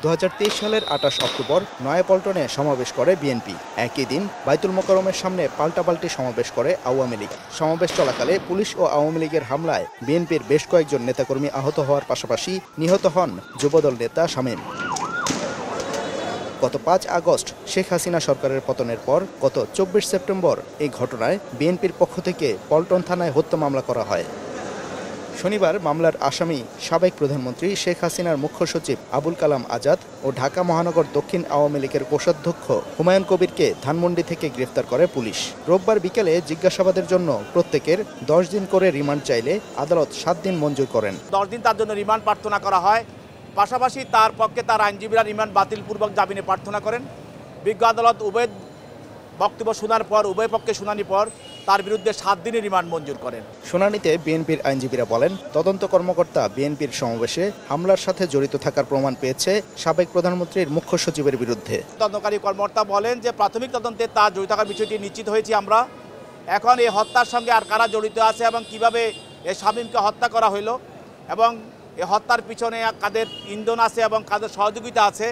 2023 সালের 28 অক্টোবর নয়াপল্টনে সমাবেশ করে বিএনপি। একই দিন বাইতুল মোকাররমের সামনে পাল্টাপাল্টি সমাবেশ করে আওয়ামী লীগ। সমাবেশ চলাকালে পুলিশ ও আওয়ামী লীগের হামলায় বিএনপির বেশ কয়েকজন নেতাকর্মী আহত হওয়ার পাশাপাশি নিহত হন যুবদল নেতা শামীম। গত 5 আগস্ট শেখ হাসিনা সরকারের পতনের পর গত 24 সেপ্টেম্বর এই ঘটনায় বিএনপির পক্ষ থেকে পল্টন থানায় হত্যা মামলা করা হয়। শনিবার মামলার আসামি সাবেক প্রধানমন্ত্রী শেখ হাসিনার মুখ্য সচিব আবুল কালাম আজাদ ও ঢাকা মহানগর দক্ষিণ আওয়ামী লীগের কোষাধ্যক্ষ হুমায়ুন কবিরকে ধানমন্ডি থেকে গ্রেফতার করে পুলিশ। রোববার বিকেলে জিজ্ঞাসাবাদের জন্য প্রত্যেকের 10 দিন করে রিমান্ড চাইলে আদালত 7 দিন মঞ্জুর করেন। 10 দিন তার জন্য রিমান্ড প্রার্থনা করা হয়। পাশাপাশি তার পক্ষে তার আইনজীবীরা রিমান্ড বাতিলপূর্বক জামিনে প্রার্থনা করেন। বিজ্ঞ আদালত উভয় বক্তব্য শোনার পর উভয় পক্ষে শুনানি পর তার বিরুদ্ধে 7 দিনের রিমান্ড মঞ্জুর করেন। শুনানিতে বিএনপির আইনজীবীরা বলেন, তদন্ত কর্মকর্তা বিএনপির সমাবেশে হামলার সাথে জড়িত থাকার প্রমাণ পেয়েছে সাবেক প্রধানমন্ত্রীর মুখ্য সচিবের বিরুদ্ধে। তদন্তকারী কর্মকর্তা বলেন যে প্রাথমিক তদন্তে তার জড়িত থাকার বিষয়টি নিশ্চিত হয়েছি আমরা। এখন এই হত্যার সঙ্গে আর কারা জড়িত আছে এবং কিভাবে এই শামীমকে হত্যা করা হলো এবং এই হত্যার পিছনে কাদের ইন্ধন আছে এবং কাদের সহযোগিতা আছে,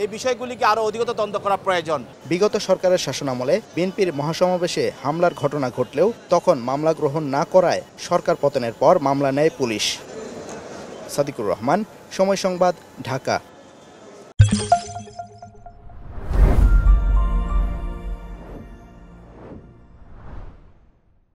এই বিষয়গুলিকে আরও অধিকতর তদন্ত করা প্রয়োজন। বিগত সরকারের শাসনামলে বিএনপির মহাসমাবেশে হামলার ঘটনা ঘটলেও তখন মামলা গ্রহণ না করায় সরকার পতনের পর মামলা নেয় পুলিশ। সাদিকুর রহমান, সময় সংবাদ, ঢাকা।